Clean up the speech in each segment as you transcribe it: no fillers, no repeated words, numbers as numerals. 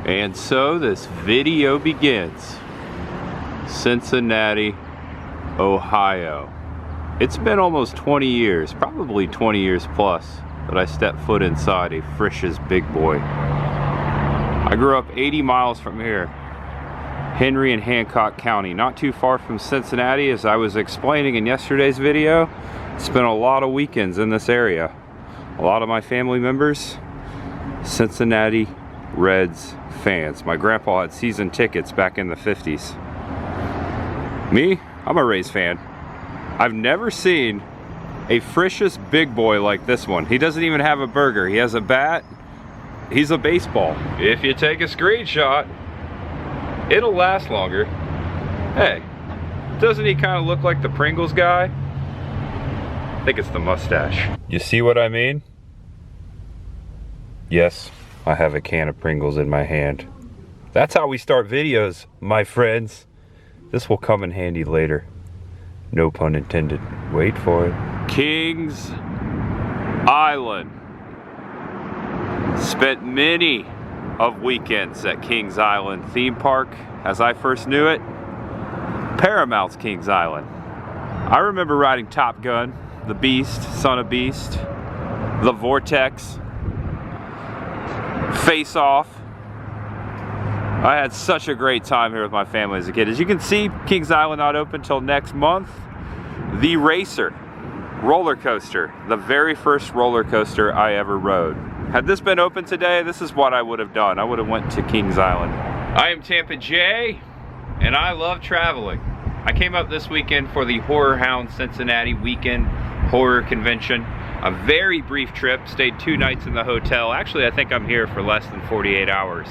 And so this video begins. Cincinnati, Ohio. It's been almost 20 years, probably 20 years plus, that I stepped foot inside a Frisch's Big Boy. I grew up 80 miles from here, Henry and Hancock County, not too far from Cincinnati. As I was explaining in yesterday's video, spent a lot of weekends in this area. A lot of my family members, Cincinnati Reds fans. My grandpa had season tickets back in the 50s. Me, I'm a Rays fan. I've never seen a Frisch's Big Boy like this one. He doesn't even have a burger. He has a bat. He's a baseball. If you take a screenshot, it'll last longer. Hey, doesn't he kind of look like the Pringles guy? I think it's the mustache. You see what I mean? Yes, I have a can of Pringles in my hand. That's how we start videos, my friends. This will come in handy later. No pun intended. Wait for it. Kings Island. Spent many of weekends at Kings Island theme park as I first knew it. Paramount's Kings Island. I remember riding Top Gun, the Beast, Son of Beast, the Vortex, Face Off. I had such a great time here with my family as a kid. As you can see, Kings Island not open till next month. The Racer roller coaster, the very first roller coaster I ever rode. Had this been open today, this is what I would have done. I would have went to Kings Island. I am Tampa J, and I love traveling. I came up this weekend for the Horror Hound Cincinnati Weekend Horror Convention. A very brief trip, stayed 2 nights in the hotel. Actually, I think I'm here for less than 48 hours.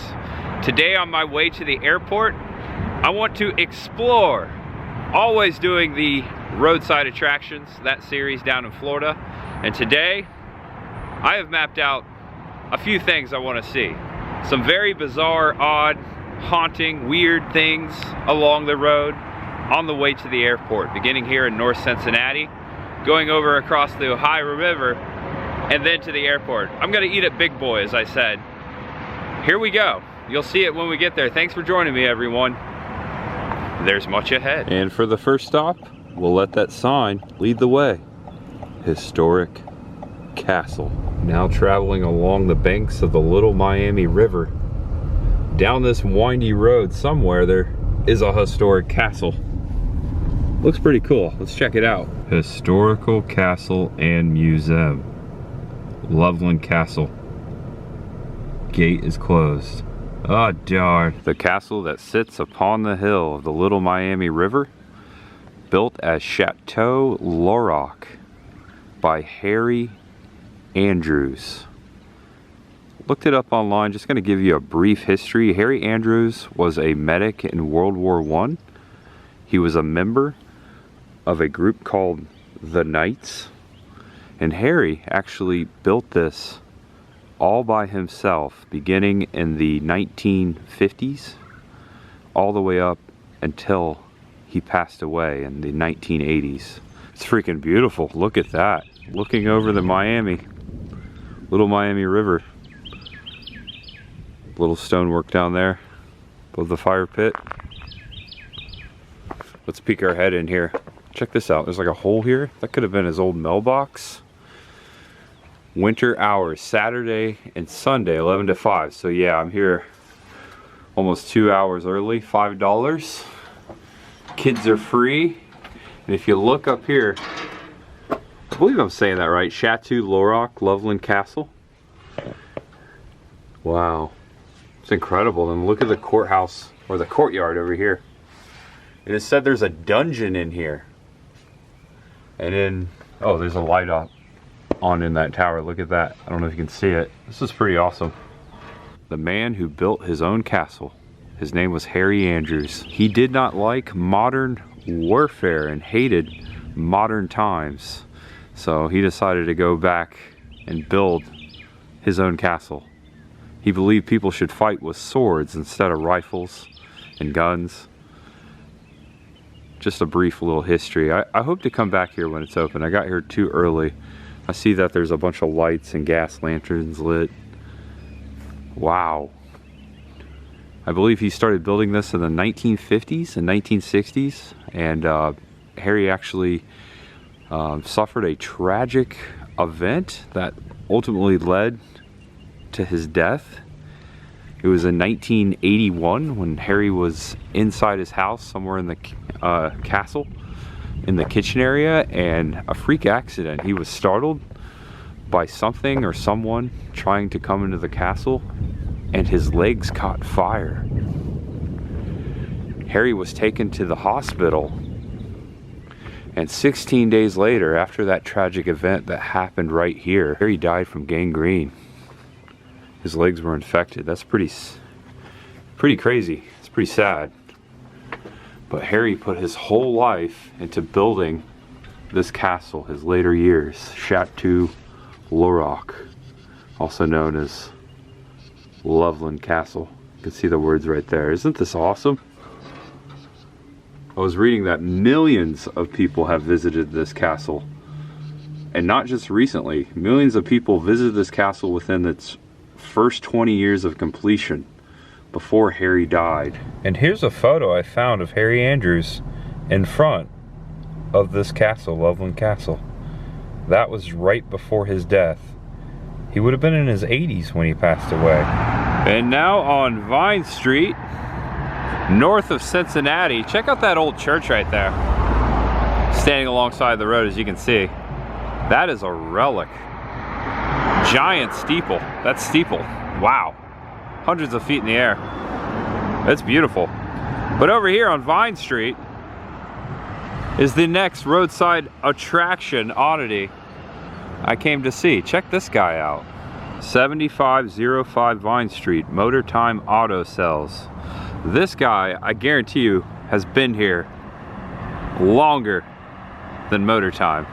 Today on my way to the airport, I want to explore. Always doing the Roadside attractions, that series down in Florida. And today, I have mapped out a few things I want to see. Some very bizarre, odd, haunting, weird things along the road on the way to the airport, beginning here in North Cincinnati, going over across the Ohio River, and then to the airport. I'm gonna eat at Big Boy, as I said. Here we go. You'll see it when we get there. Thanks for joining me, everyone. There's much ahead. And for the first stop, we'll let that sign lead the way. Historic Castle. Now traveling along the banks of the Little Miami River. Down this windy road somewhere there is a historic castle. Looks pretty cool. Let's check it out. Historical Castle and Museum. Loveland Castle. Gate is closed. Oh darn. The castle that sits upon the hill of the Little Miami River, built as Chateau Loroc by Harry Andrews. Looked it up online, just going to give you a brief history. Harry Andrews was a medic in World War I. He was a member of a group called the Knights. And Harry actually built this all by himself, beginning in the 1950s, all the way up until he passed away in the 1980s. It's freaking beautiful. Look at that. Looking over the Little Miami River. Little stonework down there above the fire pit. Let's peek our head in here. Check this out. There's like a hole here. That could have been his old mailbox. Winter hours, Saturday and Sunday, 11 to 5. So yeah, I'm here almost 2 hours early, $5. Kids are free. And if you look up here, I believe I'm saying that right, Chateau Loroc, Loveland Castle. Wow, it's incredible. And look at the courthouse, or the courtyard over here. And it said there's a dungeon in here. And then, oh, there's a light on in that tower. Look at that. I don't know if you can see it. This is pretty awesome. The man who built his own castle, his name was Harry Andrews. He did not like modern warfare and hated modern times. So he decided to go back and build his own castle. He believed people should fight with swords instead of rifles and guns. Just a brief little history. I hope to come back here when it's open. I got here too early. I see that there's a bunch of lights and gas lanterns lit. Wow. I believe he started building this in the 1950s and 1960s, and Harry actually suffered a tragic event that ultimately led to his death. It was in 1981 when Harry was inside his house somewhere in the castle in the kitchen area, and a freak accident. He was startled by something or someone trying to come into the castle, and his legs caught fire. Harry was taken to the hospital, and 16 days later, after that tragic event that happened right here, Harry died from gangrene. His legs were infected. That's pretty crazy. It's pretty sad. But Harry put his whole life into building this castle, his later years. Chateau Loroc, also known as Loveland Castle. You can see the words right there. Isn't this awesome? I was reading that millions of people have visited this castle. And not just recently. Millions of people visited this castle within its first 20 years of completion, before Harry died. And here's a photo I found of Harry Andrews in front of this castle, Loveland Castle. That was right before his death. He would have been in his 80s when he passed away. And now on Vine Street, north of Cincinnati, check out that old church right there. Standing alongside the road, as you can see. That is a relic. Giant steeple. That's steeple. Wow. Hundreds of feet in the air. That's beautiful. But over here on Vine Street is the next roadside attraction oddity I came to see. Check this guy out. 7505 Vine Street, Motor Time Auto Sales. This guy, I guarantee you, has been here longer than Motor Time.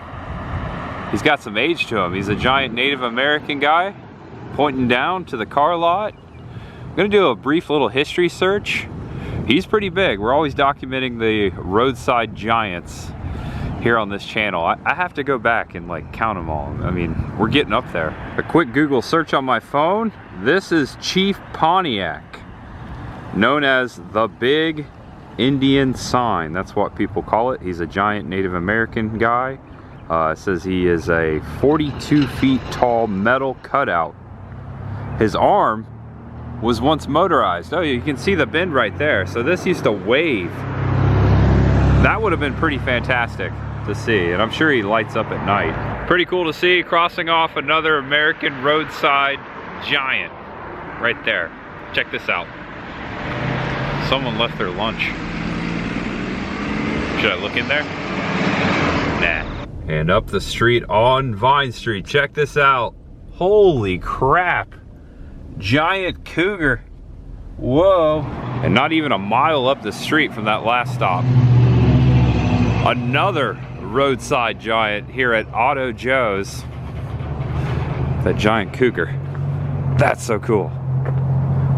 He's got some age to him. He's a giant Native American guy pointing down to the car lot. I'm gonna do a brief little history search. He's pretty big. We're always documenting the roadside giants here on this channel. I have to go back and like count them all. I mean, we're getting up there. A quick Google search on my phone. This is Chief Pontiac, known as the Big Indian Sign. That's what people call it. He's a giant Native American guy. It says he is a 42 feet tall metal cutout. His arm was once motorized. Oh, you can see the bend right there. So this used to wave. That would have been pretty fantastic to see, and I'm sure he lights up at night. Pretty cool to see, crossing off another American roadside giant right there. Check this out. Someone left their lunch. Should I look in there? Nah. And up the street on Vine Street, check this out. Holy crap. Giant cougar. Whoa. And not even a mile up the street from that last stop, another roadside giant here at Auto Joe's. That giant cougar. That's so cool.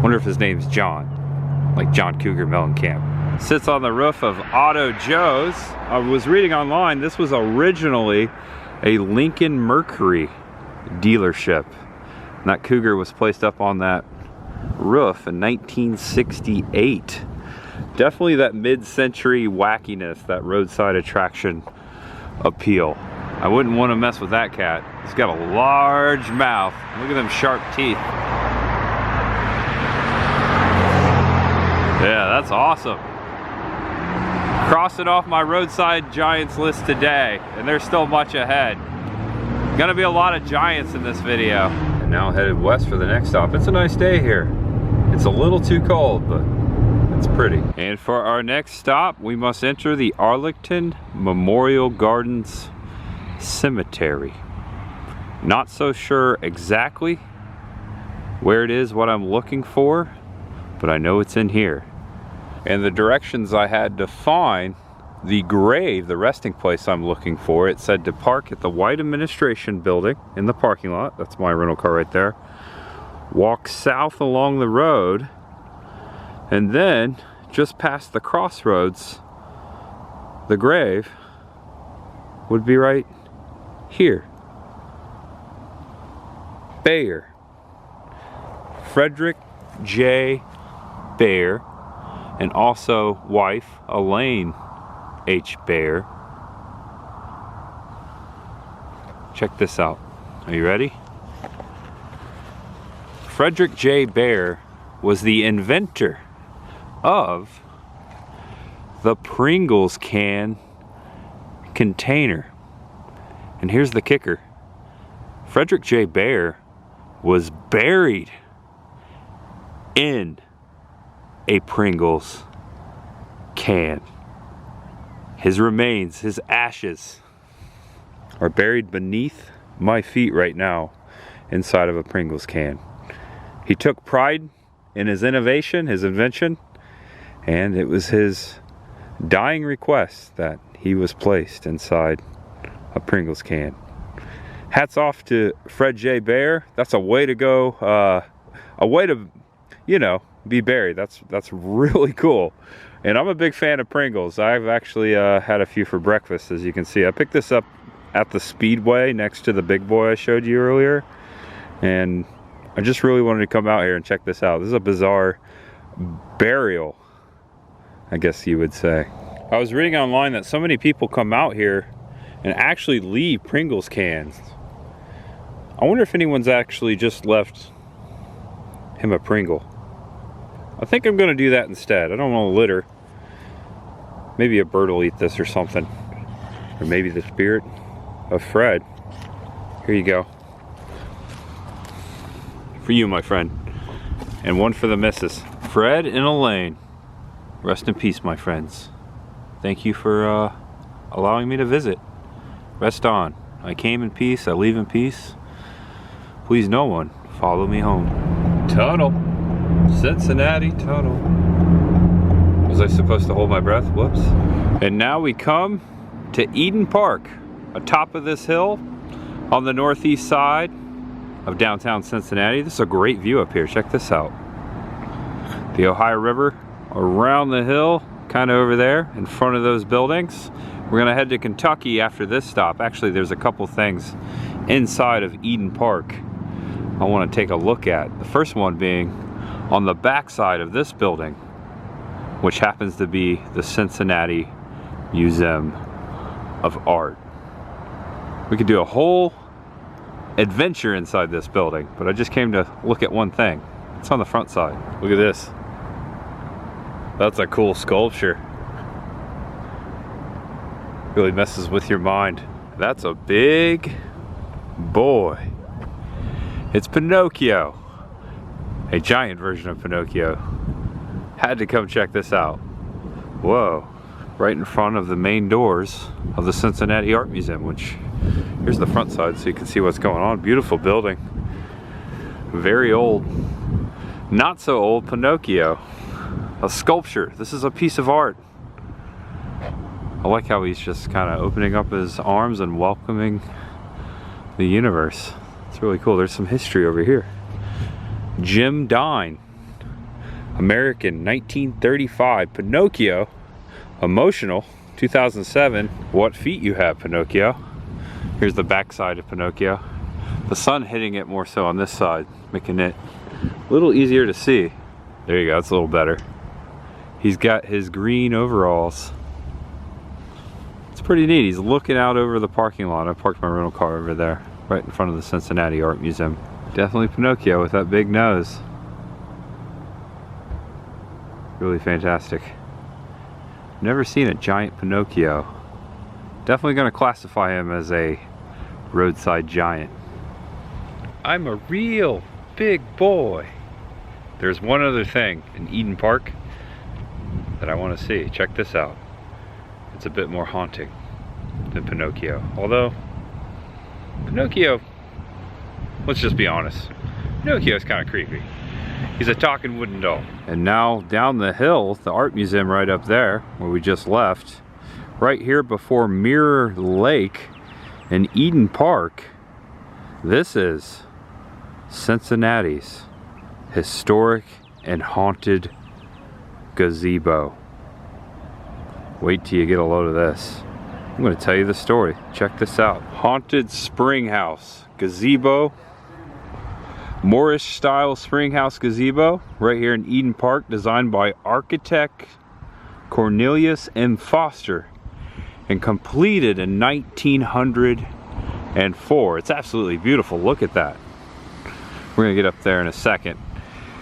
Wonder if his name's John, like John Cougar Mellencamp. Sits on the roof of Auto Joe's. I was reading online, this was originally a Lincoln Mercury dealership. And that cougar was placed up on that roof in 1968. Definitely that mid-century wackiness, that roadside attraction appeal. I wouldn't want to mess with that cat. He's got a large mouth. Look at them sharp teeth. Yeah, that's awesome. Crossing off my roadside giants list today, and there's still much ahead. Gonna be a lot of giants in this video. And now headed west for the next stop. It's a nice day here. It's a little too cold, but it's pretty. And for our next stop, we must enter the Arlington Memorial Gardens Cemetery. Not so sure exactly where it is, what I'm looking for, but I know it's in here. And the directions I had to find the grave, the resting place I'm looking for, it said to park at the White Administration Building in the parking lot. That's my rental car right there. Walk south along the road, and then just past the crossroads, the grave would be right here. Bayer. Frederick J. Bear, and also wife Elaine H. Bear. Check this out. Are you ready? Frederick J. Bear was the inventor of the Pringles can container. And here's the kicker. Frederick J. Bear was buried in a Pringles can. His remains, his ashes, are buried beneath my feet right now inside of a Pringles can. He took pride in his innovation, his invention, and it was his dying request that he was placed inside a Pringles can. Hats off to Fred J. Bear. That's a way to go, a way to, you know, be buried. That's really cool. And I'm a big fan of Pringles. I've actually had a few for breakfast, as you can see. I picked this up at the Speedway next to the big boy I showed you earlier. And I just really wanted to come out here and check this out. This is a bizarre burial, I guess you would say. I was reading online that so many people come out here and actually leave Pringles cans. I wonder if anyone's actually just left him a Pringle. I think I'm gonna do that instead. I don't want to litter. Maybe a bird will eat this or something. Or maybe the spirit of Fred. Here you go. For you, my friend. And one for the missus. Fred and Elaine. Rest in peace, my friends. Thank you for allowing me to visit. Rest on. I came in peace, I leave in peace. Please no one follow me home. Tunnel. Cincinnati tunnel. Was I supposed to hold my breath? Whoops. And now we come to Eden Park, atop of this hill on the northeast side of downtown Cincinnati. This is a great view up here. Check this out. The Ohio River around the hill, kind of over there in front of those buildings. We're gonna head to Kentucky after this stop. Actually, there's a couple things inside of Eden Park I want to take a look at. The first one being on the back side of this building, which happens to be the Cincinnati Museum of Art. We could do a whole adventure inside this building, but I just came to look at one thing. It's on the front side. Look at this. That's a cool sculpture. Really messes with your mind. That's a big boy. It's Pinocchio. A giant version of Pinocchio. Had to come check this out. Whoa. Right in front of the main doors of the Cincinnati Art Museum, which, here's the front side so you can see what's going on. Beautiful building. Very old. Not so old Pinocchio. A sculpture. This is a piece of art. I like how he's just kind of opening up his arms and welcoming the universe. It's really cool. There's some history over here. Jim Dine, American, 1935. Pinocchio, emotional, 2007. What feet you have, Pinocchio. Here's the back side of Pinocchio. The sun hitting it more so on this side, making it a little easier to see. There you go, it's a little better. He's got his green overalls. It's pretty neat. He's looking out over the parking lot. I parked my rental car over there, right in front of the Cincinnati Art Museum. Definitely Pinocchio with that big nose. Really fantastic. Never seen a giant Pinocchio. Definitely going to classify him as a roadside giant. I'm a real big boy. There's one other thing in Eden Park that I want to see. Check this out. It's a bit more haunting than Pinocchio. Although, Pinocchio, let's just be honest, Pinocchio's kind of creepy. He's a talking wooden doll. And now down the hill, the art museum right up there, where we just left, right here before Mirror Lake in Eden Park, this is Cincinnati's historic and haunted gazebo. Wait till you get a load of this. I'm going to tell you the story. Check this out. Haunted spring house, gazebo, Moorish style spring house gazebo right here in Eden Park, designed by architect Cornelius M. Foster and completed in 1904. It's absolutely beautiful. Look at that. We're gonna get up there in a second.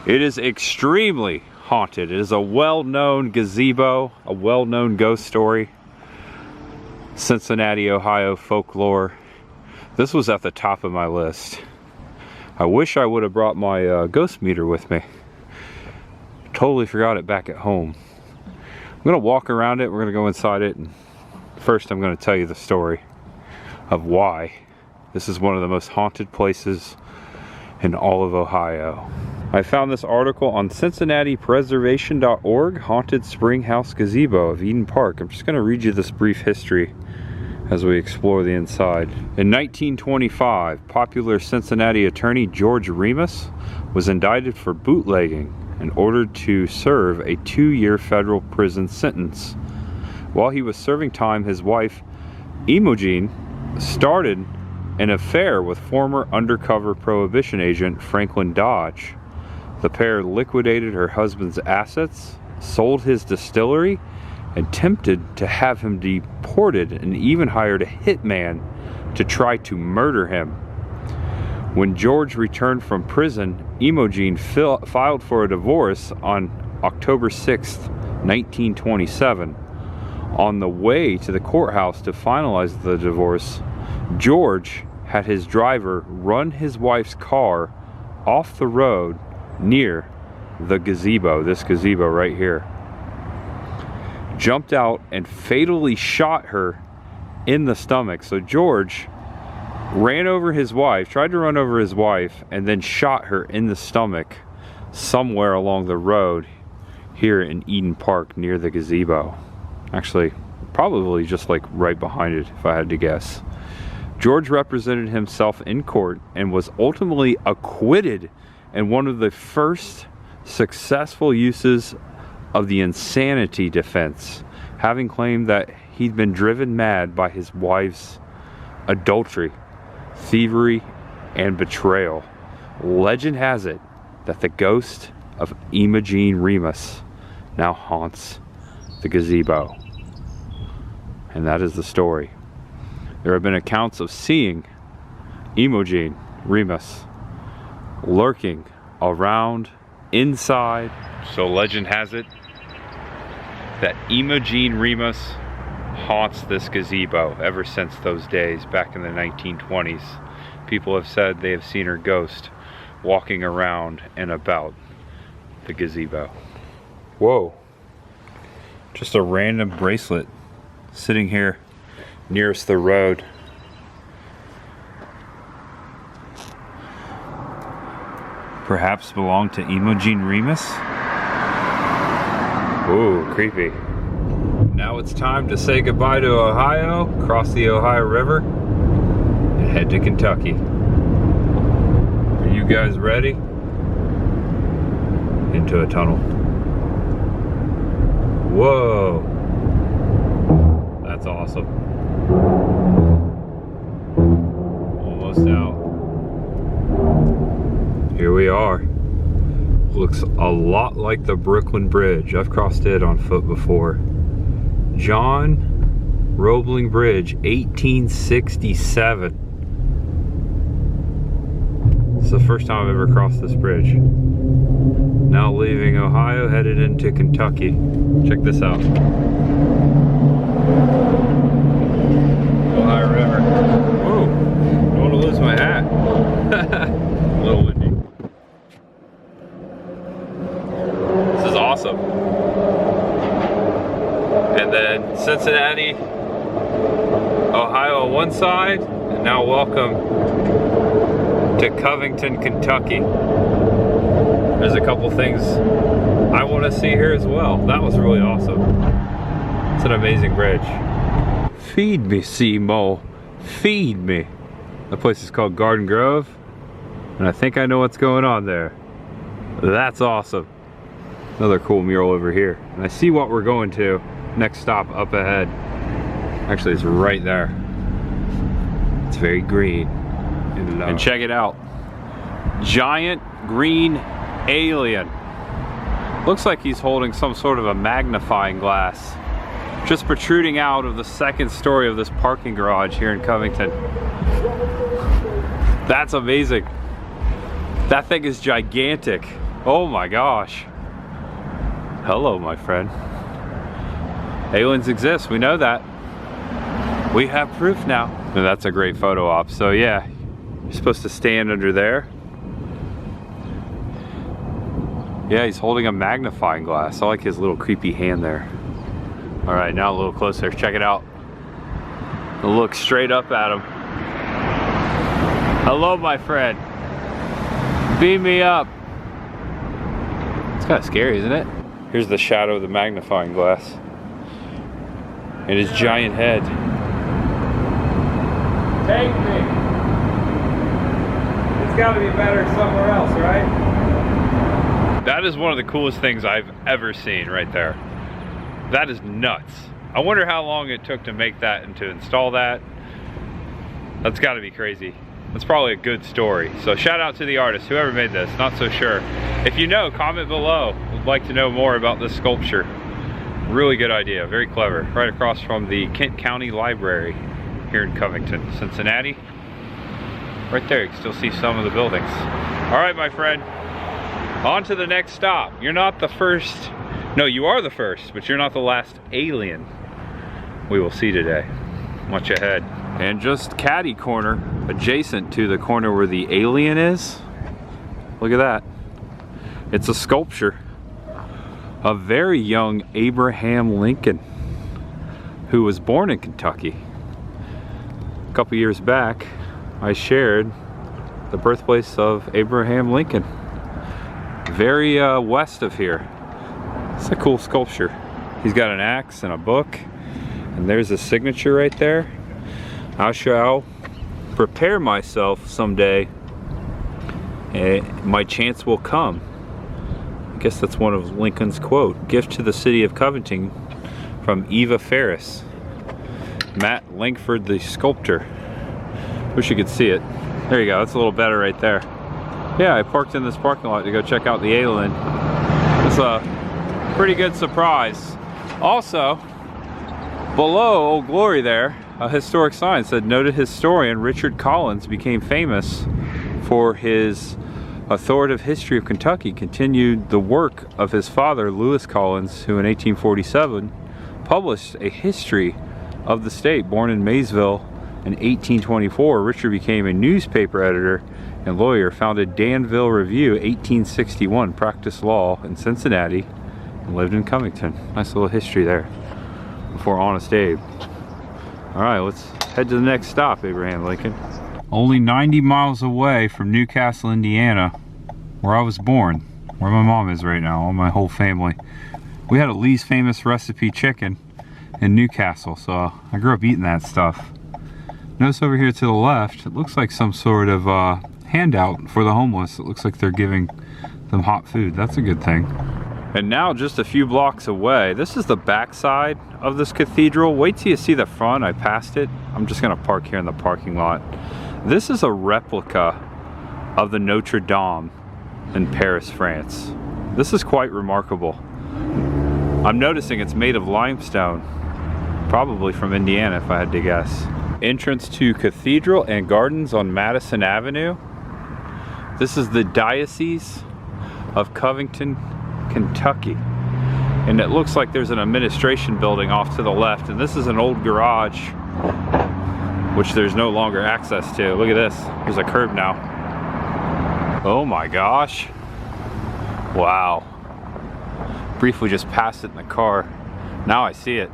It is extremely haunted. It is a well-known gazebo, a well-known ghost story. Cincinnati, Ohio folklore. This was at the top of my list. I wish I would have brought my ghost meter with me. Totally forgot it back at home. I'm gonna walk around it. We're gonna go inside it, and first I'm gonna tell you the story of why this is one of the most haunted places in all of Ohio. I found this article on CincinnatiPreservation.org, Haunted Spring House Gazebo of Eden Park. I'm just gonna read you this brief history as we explore the inside. In 1925, popular Cincinnati attorney George Remus was indicted for bootlegging and ordered to serve a 2-year federal prison sentence. While he was serving time, his wife, Imogen, started an affair with former undercover prohibition agent Franklin Dodge. The pair liquidated her husband's assets, sold his distillery, and attempted to have him deported, and even hired a hitman to try to murder him. When George returned from prison, Imogen filed for a divorce on October 6, 1927. On the way to the courthouse to finalize the divorce, George had his driver run his wife's car off the road near the gazebo, this gazebo right here. Jumped out and fatally shot her in the stomach. So George ran over his wife, tried to run over his wife, and then shot her in the stomach somewhere along the road here in Eden Park near the gazebo. Actually, probably just like right behind it, if I had to guess. George represented himself in court and was ultimately acquitted in one of the first successful uses of the insanity defense, having claimed that he'd been driven mad by his wife's adultery, thievery, and betrayal. Legend has it that the ghost of Imogen Remus now haunts the gazebo. And that is the story. There have been accounts of seeing Imogen Remus lurking around inside. So legend has it that Imogen Remus haunts this gazebo ever since those days back in the 1920s. People have said they have seen her ghost walking around and about the gazebo. Whoa. Just a random bracelet sitting here nearest the road. Perhaps belonged to Imogen Remus? Ooh, creepy. Now it's time to say goodbye to Ohio, cross the Ohio River, and head to Kentucky. Are you guys ready? Into a tunnel. Whoa. That's awesome. Almost out. Here we are. Looks a lot like the Brooklyn Bridge. I've crossed it on foot before. John Roebling Bridge, 1867. It's the first time I've ever crossed this bridge. Now leaving Ohio, headed into Kentucky. Check this out. Ohio River. Whoa, don't want to lose my hat. A little windy. This is awesome. And then Cincinnati, Ohio on one side, and now welcome to Covington, Kentucky. There's a couple things I want to see here as well. That was really awesome. It's an amazing bridge. Feed me, Seymour. Feed me. The place is called Garden Grove, and I think I know what's going on there. That's awesome. Another cool mural over here. And I see what we're going to. Next stop up ahead. Actually, it's right there. It's very green. And check it out. Giant green alien. Looks like he's holding some sort of a magnifying glass, just protruding out of the second story of this parking garage here in Covington. That's amazing. That thing is gigantic. Oh my gosh. Hello, my friend. Aliens exist, we know that. We have proof now. And that's a great photo op. So yeah, you're supposed to stand under there. Yeah, he's holding a magnifying glass. I like his little creepy hand there. All right, now a little closer, check it out. I'll look straight up at him. Hello, my friend. Beam me up. It's kind of scary, isn't it? Here's the shadow of the magnifying glass. And his giant head. Take me. It's gotta be better somewhere else, right? That is one of the coolest things I've ever seen right there. That is nuts. I wonder how long it took to make that and to install that. That's gotta be crazy. That's probably a good story. So shout out to the artist, whoever made this, not so sure. If you know, comment below. Would like to know more about this sculpture. Really good idea, very clever. Right across from the Kent County Library here in Covington, Cincinnati. Right there, you can still see some of the buildings. All right, my friend, on to the next stop. You're not the first, no, you are the first, but you're not the last alien we will see today. Much ahead. And just caddy corner, adjacent to the corner where the alien is, look at that. It's a sculpture of very young Abraham Lincoln, who was born in Kentucky. A couple years back, I shared the birthplace of Abraham Lincoln. Very west of here. It's a cool sculpture. He's got an axe and a book, and there's a signature right there. I shall prepare myself someday, and my chance will come. I guess that's one of Lincoln's quote. Gift to the city of Covington from Eva Ferris. Matt Langford, the sculptor. Wish you could see it. There you go, that's a little better right there. Yeah, I parked in this parking lot to go check out the alien. It's a pretty good surprise. Also, below Old Glory there, a historic sign said noted historian Richard Collins became famous for his authoritative history of Kentucky, continued the work of his father Lewis Collins, who in 1847 published a history of the state. Born in Maysville in 1824, Richard became a newspaper editor and lawyer, founded Danville Review 1861, practiced law in Cincinnati, and lived in Covington. Nice little history there before Honest Abe. All right, let's head to the next stop, Abraham Lincoln. Only 90 miles away from Newcastle, Indiana, where I was born, where my mom is right now, all my whole family. We had a Lee's Famous Recipe chicken in Newcastle, so I grew up eating that stuff. Notice over here to the left, it looks like some sort of handout for the homeless. It looks like they're giving them hot food. That's a good thing. And now just a few blocks away, this is the back side of this cathedral. Wait till you see the front. I passed it. I'm just gonna park here in the parking lot. This is a replica of the Notre Dame in Paris, France. This is quite remarkable. I'm noticing it's made of limestone, probably from Indiana if I had to guess. Entrance to Cathedral and Gardens on Madison Avenue. This is the Diocese of Covington, Kentucky. And it looks like there's an administration building off to the left, and this is an old garage which there's no longer access to. Look at this, there's a curb now. Oh my gosh. Wow. Briefly just passed it in the car. Now I see it.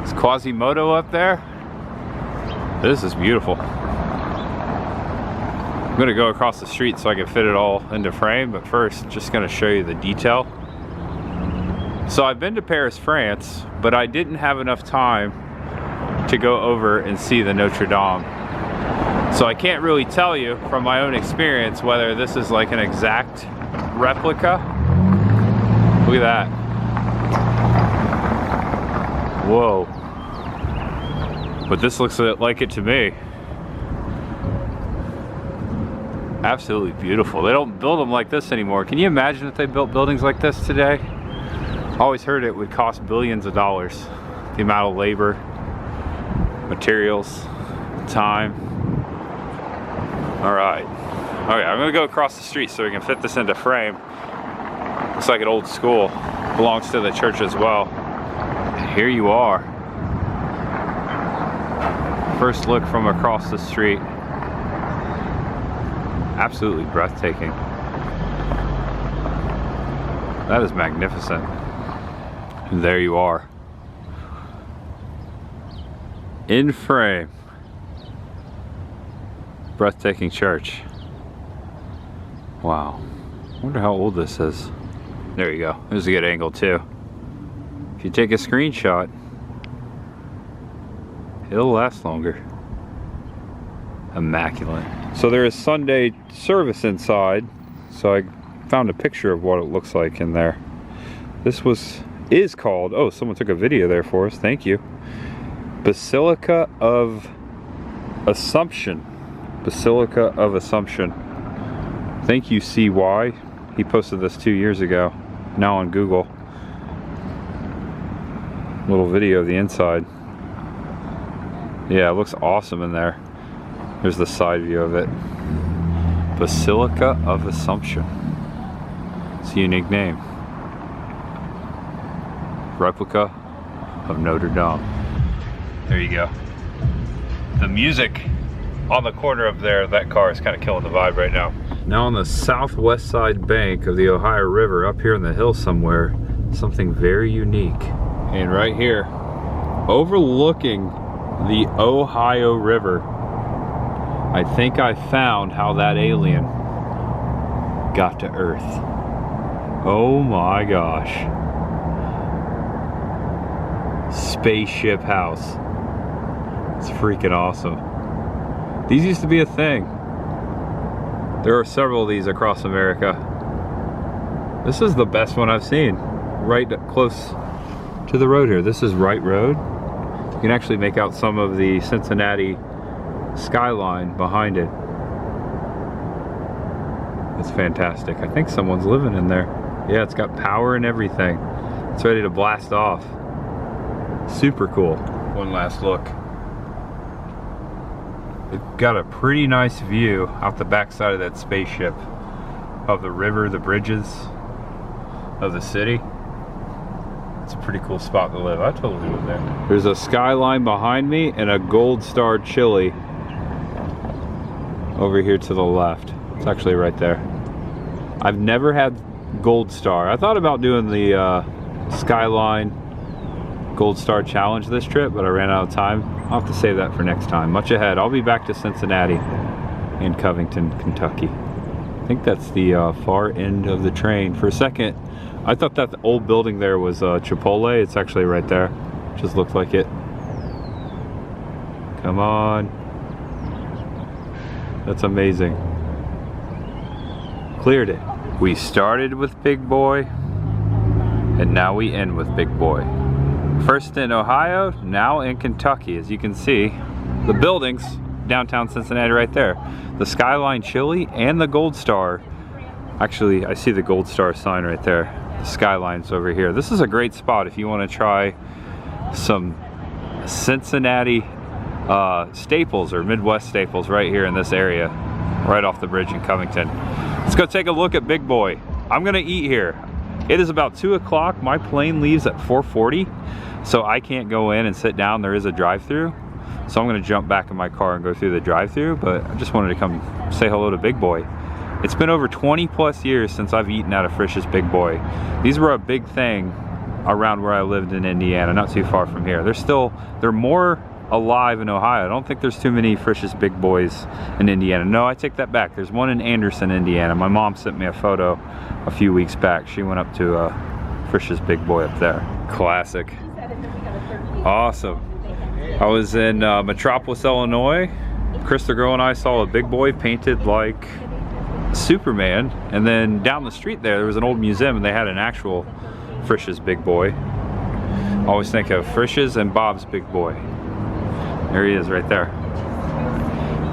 Is Quasimodo up there? This is beautiful. I'm gonna go across the street so I can fit it all into frame, but first, just gonna show you the detail. So I've been to Paris, France, but I didn't have enough time to go over and see the Notre Dame. So I can't really tell you from my own experience whether this is like an exact replica. Look at that. Whoa. But this looks like it to me. Absolutely beautiful. They don't build them like this anymore. Can you imagine if they built buildings like this today? Always heard it would cost billions of dollars. The amount of labor, materials, time. All right. Okay, I'm gonna go across the street so we can fit this into frame. Looks like an old school. Belongs to the church as well. And here you are. First look from across the street. Absolutely breathtaking. That is magnificent. And there you are. In frame. Breathtaking church. Wow. I wonder how old this is. There you go. There's a good angle too. If you take a screenshot, it'll last longer. Immaculate. So there is Sunday service inside. So I found a picture of what it looks like in there. This is called, oh, someone took a video there for us. Thank you. Basilica of Assumption. Basilica of Assumption. Thank you, CY. He posted this 2 years ago. Now on Google. Little video of the inside. Yeah, it looks awesome in there. There's the side view of it. Basilica of Assumption. It's a unique name. Replica of Notre Dame. There you go. The music on the corner of there, that car is kind of killing the vibe right now. Now on the southwest side bank of the Ohio River, up here in the hill somewhere, something very unique. And right here, overlooking the Ohio River, I think I found how that alien got to Earth. Oh my gosh. Spaceship House. It's freaking awesome. These used to be a thing. There are several of these across America. This is the best one I've seen. Right close to the road here. This is Wright Road. You can actually make out some of the Cincinnati skyline behind it. It's fantastic. I think someone's living in there. Yeah, it's got power and everything. It's ready to blast off. Super cool. One last look. We've got a pretty nice view out the backside of that spaceship of the river, the bridges of the city. It's a pretty cool spot to live. I totally live there. There's a skyline behind me and a Gold Star chili over here to the left. It's actually right there. I've never had Gold Star. I thought about doing the Skyline Gold Star Challenge this trip, but I ran out of time. I'll have to save that for next time. Much ahead. I'll be back to Cincinnati and Covington, Kentucky. I think that's the far end of the train. For a second, I thought that the old building there was Chipotle. It's actually right there. Just looked like it. Come on. That's amazing. Cleared it. We started with Big Boy, and now we end with Big Boy. First in Ohio, now in Kentucky. As you can see, the buildings, downtown Cincinnati right there. The Skyline Chili and the Gold Star. Actually, I see the Gold Star sign right there. The Skyline's over here. This is a great spot if you want to try some Cincinnati staples or Midwest staples right here in this area, right off the bridge in Covington. Let's go take a look at Big Boy. I'm gonna eat here. It is about 2 o'clock. My plane leaves at 4:40, so I can't go in and sit down. There is a drive-through, so I'm gonna jump back in my car and go through the drive-through, but I just wanted to come say hello to Big Boy. It's been over 20 plus years since I've eaten at a Frisch's Big Boy. These were a big thing around where I lived in Indiana, not too far from here. They're more alive in Ohio. I don't think there's too many Frisch's Big Boys in Indiana. No, I take that back. There's one in Anderson, Indiana. My mom sent me a photo a few weeks back. She went up to Frisch's Big Boy up there. Classic. Awesome. I was in Metropolis, Illinois. Chris the girl and I saw a Big Boy painted like Superman, and then down the street there was an old museum and they had an actual Frisch's Big Boy. I always think of Frisch's and Bob's Big Boy. There he is right there.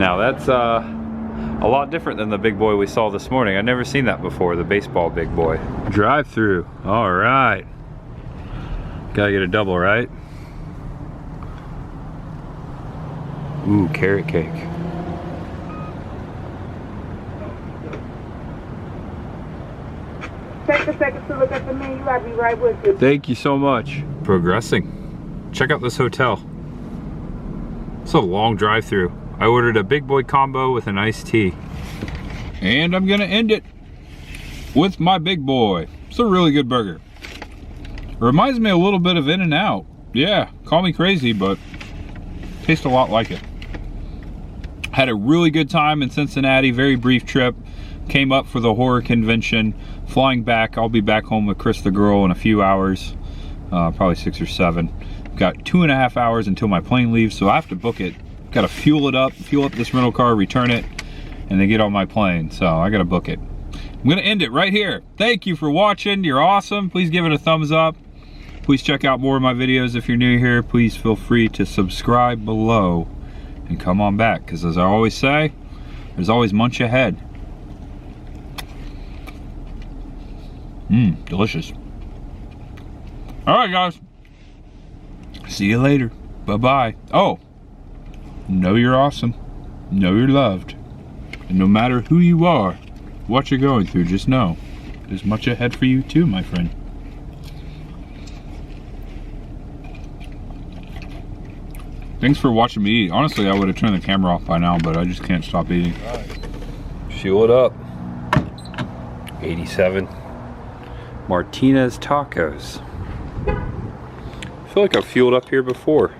Now that's A lot different than the big boy we saw this morning. I've never seen that before, the baseball big boy. Drive-through, all right. Gotta get a double, right? Ooh, carrot cake. Take a second to look at the menu. I'll be right with you. Thank you so much. Progressing. Check out this hotel. It's a long drive-through. I ordered a big boy combo with an iced tea. And I'm gonna end it with my big boy. It's a really good burger. Reminds me a little bit of In-N-Out. Yeah, call me crazy, but tastes a lot like it. Had a really good time in Cincinnati, very brief trip. Came up for the horror convention. Flying back, I'll be back home with Chris the girl in a few hours. Probably 6 or 7. Got 2.5 hours until my plane leaves, so I have to book it. Gotta fuel up this rental car, return it, and then get on my plane. So I gotta book it. I'm gonna end it right here. Thank you for watching. You're awesome. Please give it a thumbs up. Please check out more of my videos. If you're new here, please feel free to subscribe below and come on back, because as I always say, there's always munch ahead. Delicious. All right, guys. See you later. Bye-bye. Oh, know you're awesome. Know you're loved. And no matter who you are, what you're going through, just know there's much ahead for you too, my friend. Thanks for watching me eat. Honestly, I would have turned the camera off by now, but I just can't stop eating. Fuel it up. 87. Martinez tacos. I feel like I've fueled up here before.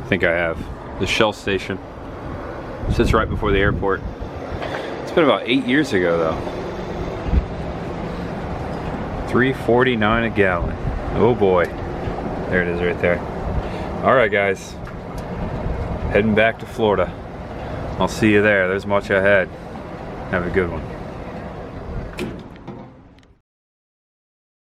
I think I have. The Shell station. Sits right before the airport. It's been about 8 years ago though. $3.49 a gallon. Oh boy. There it is right there. Alright guys. Heading back to Florida. I'll see you there. There's much ahead. Have a good one.